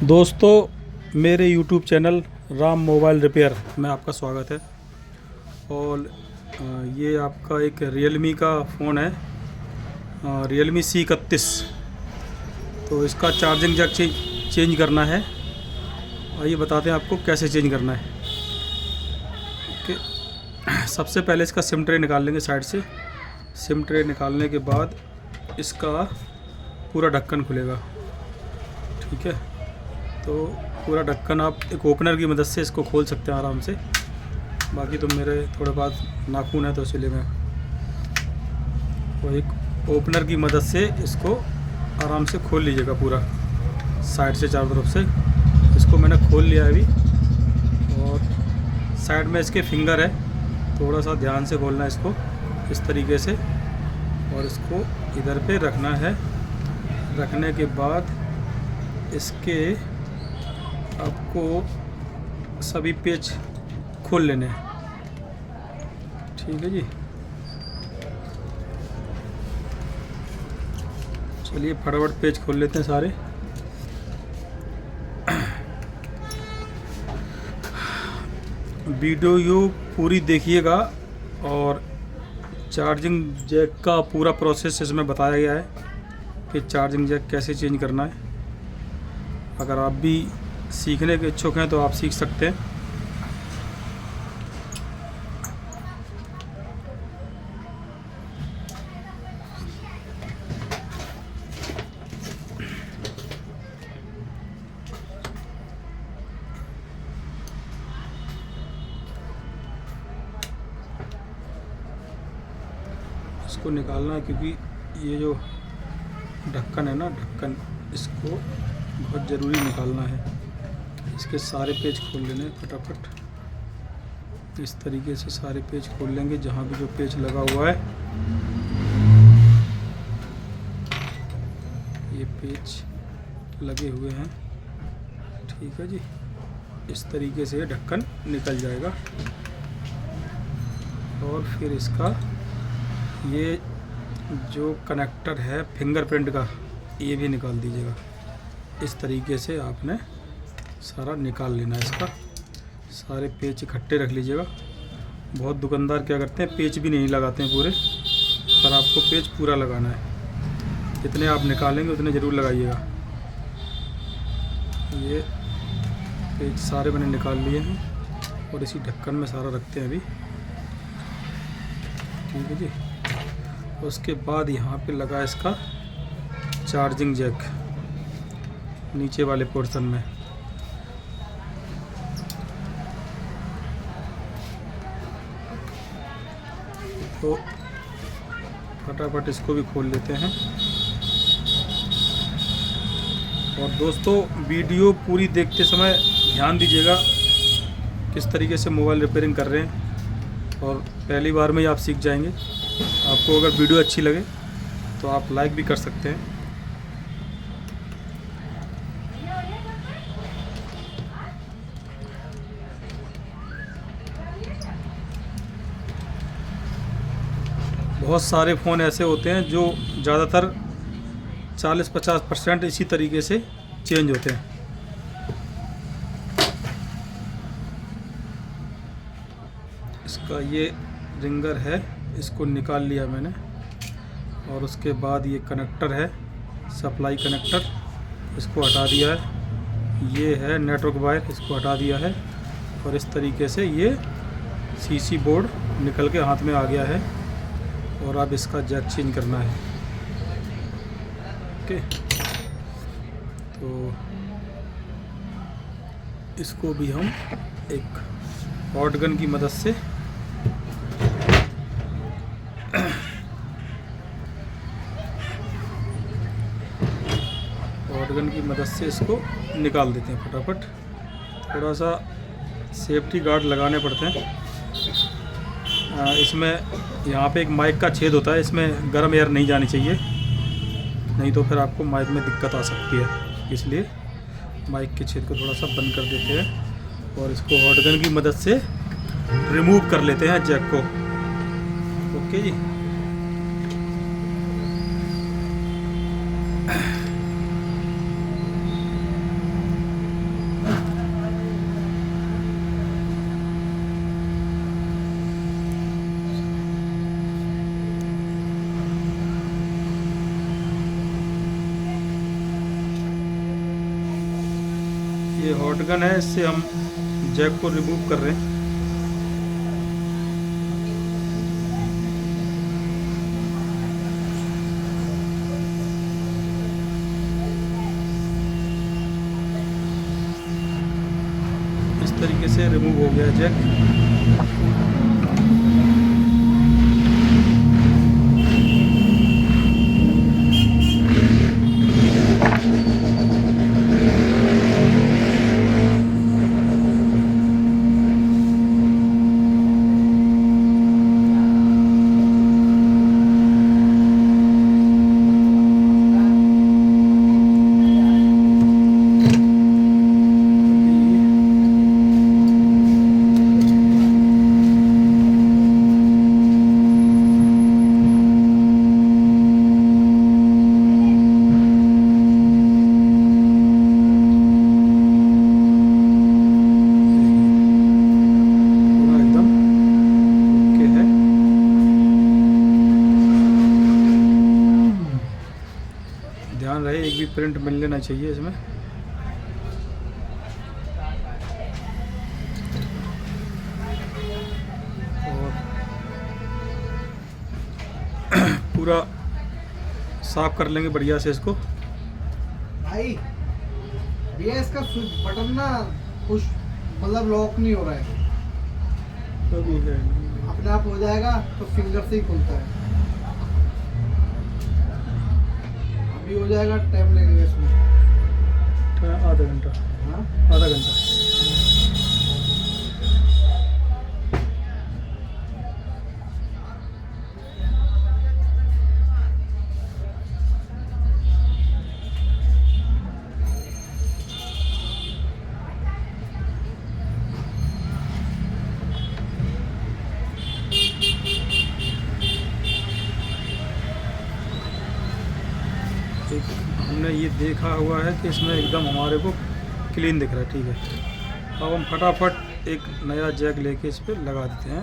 दोस्तों, मेरे YouTube channel Ram mobile repair में आपका स्वागत है। और ये आपका एक रियलमी का फ़ोन है, रियलमी C31। तो इसका चार्जिंग जैक चेंज करना है। आइए बताते हैं आपको कैसे चेंज करना है। ओके, सबसे पहले इसका सिम ट्रे निकाल लेंगे साइड से। सिम ट्रे निकालने के बाद इसका पूरा ढक्कन खुलेगा। ठीक है, तो पूरा ढक्कन आप एक ओपनर की मदद से इसको खोल सकते हैं आराम से। बाकी तो मेरे थोड़े पास नाखून है तो इसलिए मैं वो एक ओपनर की मदद से इसको आराम से खोल लीजिएगा पूरा साइड से चारों तरफ से। इसको मैंने खोल लिया है अभी। और साइड में इसके फिंगर है, थोड़ा सा ध्यान से खोलना है इसको इस तरीके से। और इसको इधर पे रखना है। रखने के बाद इसके आपको सभी पेच खोल लेने हैं। ठीक है जी, चलिए फटाफट पेच खोल लेते हैं सारे। वीडियो पूरी देखिएगा और चार्जिंग जैक का पूरा प्रोसेस इसमें बताया गया है कि चार्जिंग जैक कैसे चेंज करना है। अगर आप भी सीखने के इच्छुक हैं तो आप सीख सकते हैं। इसको निकालना है क्योंकि ये जो ढक्कन है ना, ढक्कन इसको बहुत ज़रूरी निकालना है। इसके सारे पेज खोल लेने हैं फटाफट। इस तरीके से सारे पेज खोल लेंगे जहाँ भी जो पेज लगा हुआ है। ये पेज लगे हुए हैं। ठीक है जी, इस तरीके से ढक्कन निकल जाएगा। और फिर इसका ये जो कनेक्टर है फिंगरप्रिंट का, ये भी निकाल दीजिएगा। इस तरीके से आपने सारा निकाल लेना है। इसका सारे पेच इकट्ठे रख लीजिएगा। बहुत दुकानदार क्या करते हैं, पेच भी नहीं लगाते हैं पूरे, पर आपको पेच पूरा लगाना है। जितने आप निकालेंगे उतने ज़रूर लगाइएगा। ये पेच सारे मैंने निकाल लिए हैं और इसी ढक्कन में सारा रखते हैं अभी। ठीक है जी, उसके बाद यहाँ पे लगा इसका चार्जिंग जैक नीचे वाले पोर्शन में। तो फटाफट इसको भी खोल लेते हैं। और दोस्तों, वीडियो पूरी देखते समय ध्यान दीजिएगा किस तरीके से मोबाइल रिपेयरिंग कर रहे हैं। और पहली बार में ही आप सीख जाएंगे। आपको अगर वीडियो अच्छी लगे तो आप लाइक भी कर सकते हैं। बहुत सारे फ़ोन ऐसे होते हैं जो ज़्यादातर 40-50% इसी तरीके से चेंज होते हैं। इसका ये रिंगर है, इसको निकाल लिया मैंने। और उसके बाद ये कनेक्टर है, सप्लाई कनेक्टर, इसको हटा दिया है। ये है नेटवर्क वायर, इसको हटा दिया है। और इस तरीके से ये सीसी बोर्ड निकल के हाथ में आ गया है। और अब इसका जैक चेंज करना है। ओके, तो इसको भी हम एक हॉट गन की मदद से इसको निकाल देते हैं फटाफट। थोड़ा सा सेफ्टी गार्ड लगाने पड़ते हैं। इसमें यहाँ पे एक माइक का छेद होता है, इसमें गर्म एयर नहीं जानी चाहिए, नहीं तो फिर आपको माइक में दिक्कत आ सकती है। इसलिए माइक के छेद को थोड़ा सा बंद कर देते हैं और इसको हॉट गन की मदद से रिमूव कर लेते हैं जैक को। ओके जी, ये हॉट गन है, इससे हम जैक को रिमूव कर रहे हैं। इस तरीके से रिमूव हो गया जैक। ध्यान रहे एक भी प्रिंट मिल लेना चाहिए इसमें। और पूरा साफ कर लेंगे बढ़िया से इसको। भाई भैया इसका स्विच बटन ना कुछ मतलब लॉक नहीं हो रहा है, अपने आप हो जाएगा तो फिंगर से ही खुलता है। अभी हो जाएगा, टाइम लगेगा इसमें आधा घंटा। हाँ आधा घंटा। एक हमने ये देखा हुआ है कि इसमें एकदम हमारे को क्लीन दिख रहा है। ठीक है, अब हम फटाफट एक नया जैक लेके इस पर लगा देते हैं।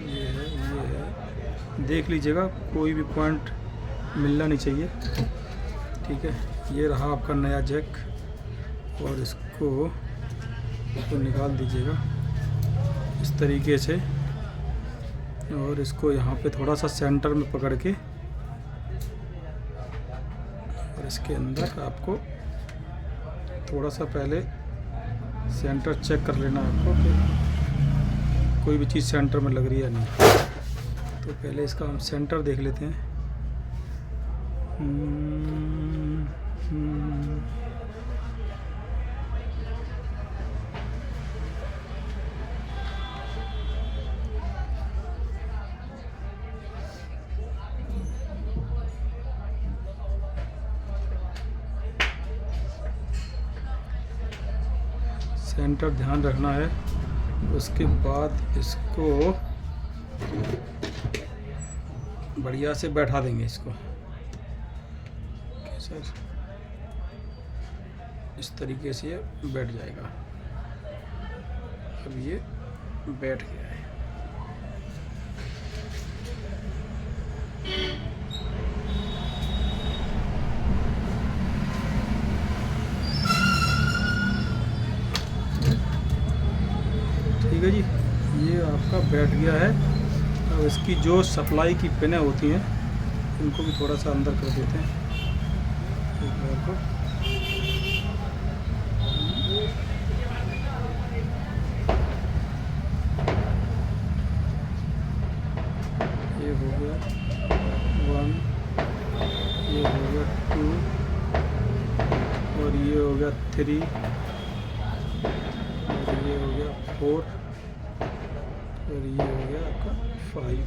ये है, देख लीजिएगा कोई भी पॉइंट मिलना नहीं चाहिए। ठीक है, ये रहा आपका नया जैक और इसको निकाल दीजिएगा इस तरीके से और इसको यहाँ पे थोड़ा सा सेंटर में पकड़ के और इसके अंदर आपको थोड़ा सा पहले सेंटर चेक कर लेना है आपको कि कोई भी चीज़ सेंटर में लग रही है नहीं। तो पहले इसका हम सेंटर देख लेते हैं। सेंटर ध्यान रखना है। उसके बाद इसको बढ़िया से बैठा देंगे इसको। सर इस तरीके से ये बैठ जाएगा। अब ये बैठ गया है। ठीक है जी, ये आपका बैठ गया है। अब इसकी जो सप्लाई की पिनें होती हैं इनको भी थोड़ा सा अंदर कर देते हैं एक बार को। ये हो गया 1, ये हो गया 2 और ये हो गया 3 और ये हो गया 4 और ये हो गया आपका 5।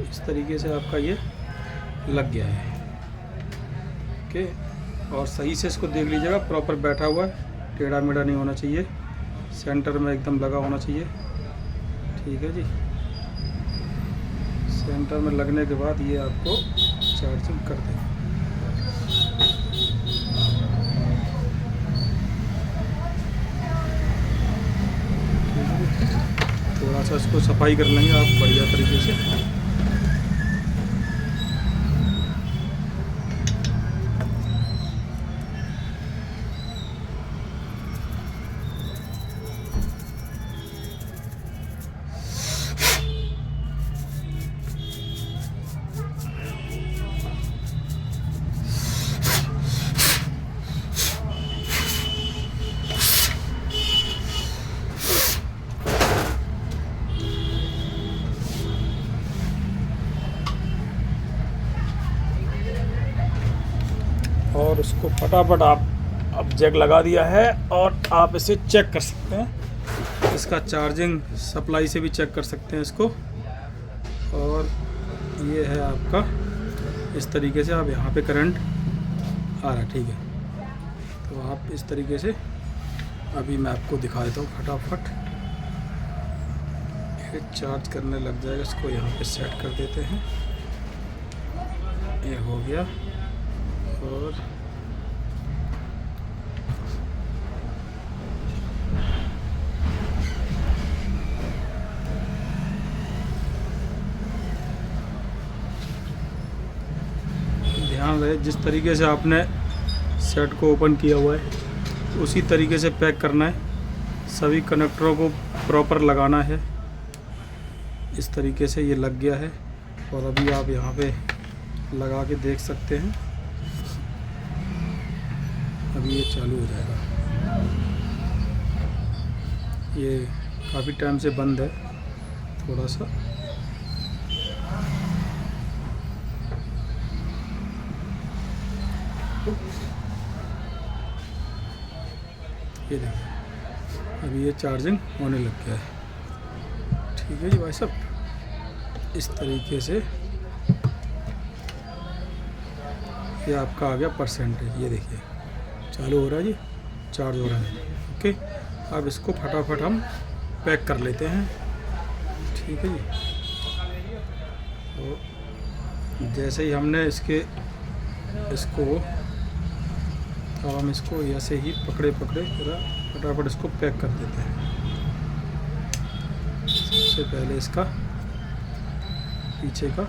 इस तरीके से आपका ये लग गया है। ओके, और सही से इसको देख लीजिएगा, प्रॉपर बैठा हुआ है, टेढ़ा मेढ़ा नहीं होना चाहिए, सेंटर में एकदम लगा होना चाहिए। ठीक है जी, सेंटर में लगने के बाद ये आपको चार्जिंग कर देगा। थोड़ा सा इसको सफाई कर लेंगे आप बढ़िया तरीके से। और उसको फटाफट आप अब जैक लगा दिया है और आप इसे चेक कर सकते हैं, इसका चार्जिंग सप्लाई से भी चेक कर सकते हैं इसको। और ये है आपका, इस तरीके से आप यहाँ पे करंट आ रहा है। ठीक है, तो आप इस तरीके से अभी मैं आपको दिखा देता हूँ फटाफट। ये चार्ज करने लग जाएगा, इसको यहाँ पे सेट कर देते हैं। ये हो गया। और ध्यान रहे, जिस तरीके से आपने सेट को ओपन किया हुआ है उसी तरीके से पैक करना है। सभी कनेक्टरों को प्रॉपर लगाना है। इस तरीके से ये लग गया है और अभी आप यहाँ पे लगा के देख सकते हैं। अभी ये चालू हो जाएगा। ये काफ़ी टाइम से बंद है, थोड़ा सा ये देखिए, अभी ये चार्जिंग होने लग गया है। ठीक है जी भाई साहब, इस तरीके से ये आपका आ गया परसेंटेज। ये देखिए चालू हो रहा है जी, चार्ज हो रहा है। ओके, अब इसको फटाफट हम पैक कर लेते हैं। ठीक है जी, तो जैसे ही हमने इसको अब हम इसको ऐसे ही पकड़े पूरा फटाफट इसको पैक कर देते हैं। सबसे पहले इसका पीछे का,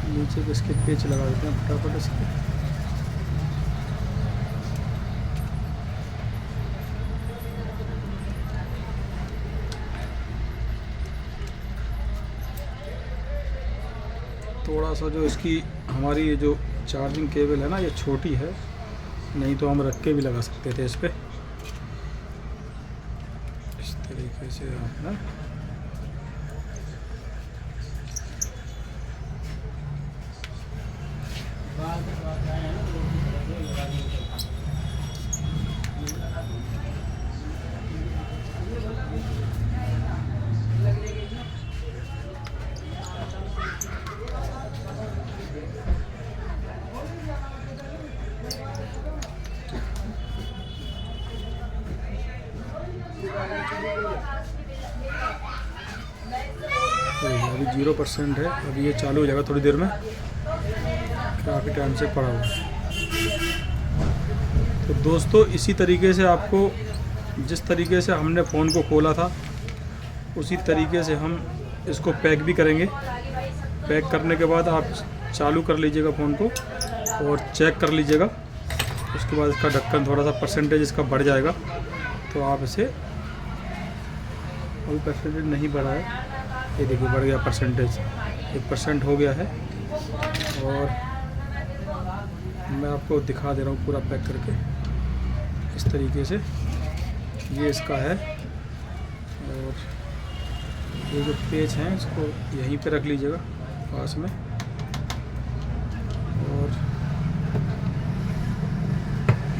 नीचे के इसके पेच लगा देते हैं फटाफट इसके। थोड़ा सा जो इसकी हमारी ये जो चार्जिंग केबल है ना, ये छोटी है, नहीं तो हम रख के भी लगा सकते थे इस पे। इस तरीके से आप ना तो अभी 0% है। अभी ये चालू हो जाएगा थोड़ी देर में, काफ़ी टाइम से पड़ा हुआ है। तो दोस्तों इसी तरीके से आपको, जिस तरीके से हमने फ़ोन को खोला था उसी तरीके से हम इसको पैक भी करेंगे। पैक करने के बाद आप चालू कर लीजिएगा फ़ोन को और चेक कर लीजिएगा। उसके बाद इसका ढक्कन थोड़ा सा परसेंटेज इसका बढ़ जाएगा, तो आप इसे, अभी परसेंटेज नहीं बढ़ा है, ये देखिए बढ़ गया परसेंटेज, 1% हो गया है। और मैं आपको दिखा दे रहा हूँ पूरा पैक करके। इस तरीके से ये इसका है। और ये जो पेच हैं इसको यहीं पे रख लीजिएगा पास में। और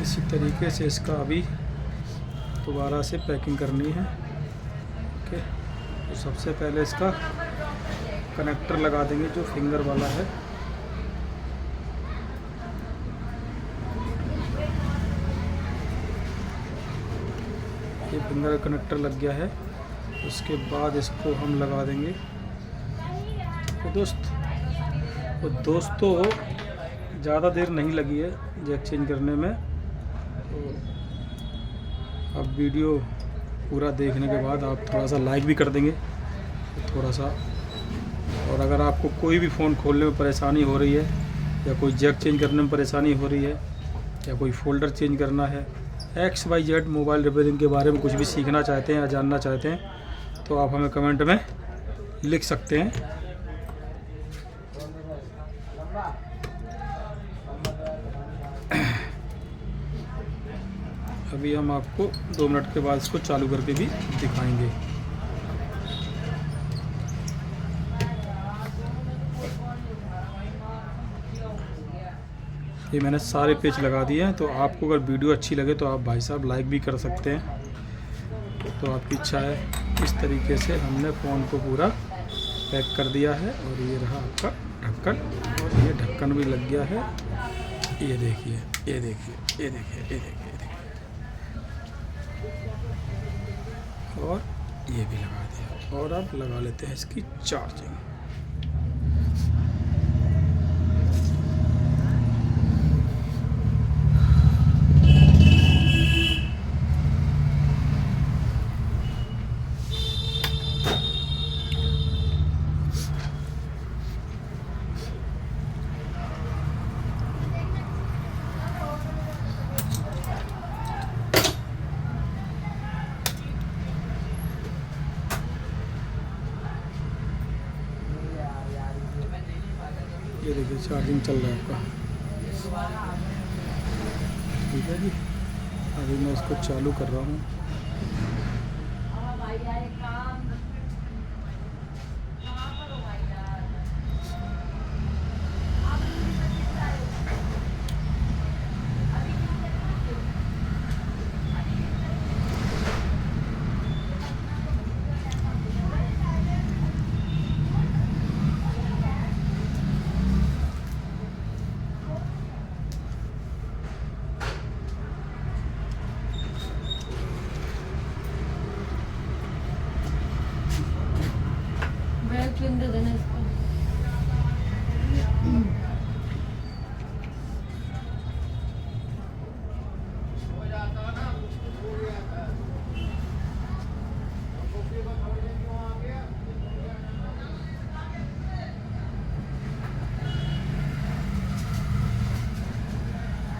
इसी तरीके से इसका अभी दोबारा से पैकिंग करनी है। ओके, तो सबसे पहले इसका कनेक्टर लगा देंगे जो फिंगर वाला है। फिंगर कनेक्टर लग गया है। उसके बाद इसको हम लगा देंगे। तो दोस्तों ज़्यादा देर नहीं लगी है जैक चेंज करने में। तो अब वीडियो पूरा देखने के बाद आप थोड़ा सा लाइक भी कर देंगे थोड़ा सा। और अगर आपको कोई भी फ़ोन खोलने में परेशानी हो रही है या कोई जैक चेंज करने में परेशानी हो रही है या कोई फ़ोल्डर चेंज करना है, XYZ मोबाइल रिपेयरिंग के बारे में कुछ भी सीखना चाहते हैं या जानना चाहते हैं तो आप हमें कमेंट में लिख सकते हैं। अभी हम आपको 2 मिनट के बाद इसको चालू करके भी दिखाएंगे। ये मैंने सारे पेच लगा दिए हैं। तो आपको अगर वीडियो अच्छी लगे तो आप भाई साहब लाइक भी कर सकते हैं। तो आपकी इच्छा है। इस तरीके से हमने फ़ोन को पूरा पैक कर दिया है। और ये रहा आपका ढक्कन, और ये ढक्कन भी लग गया है। ये देखिए, ये देखिए, ये देखिए, ये देखिए, ये देखिए। और ये भी लगा दिया। और अब लगा लेते हैं इसकी चार्जिंग। ये देखिए चार्जिंग चल रहा है आपका। ठीक है जी, अभी मैं इसको चालू कर रहा हूँ।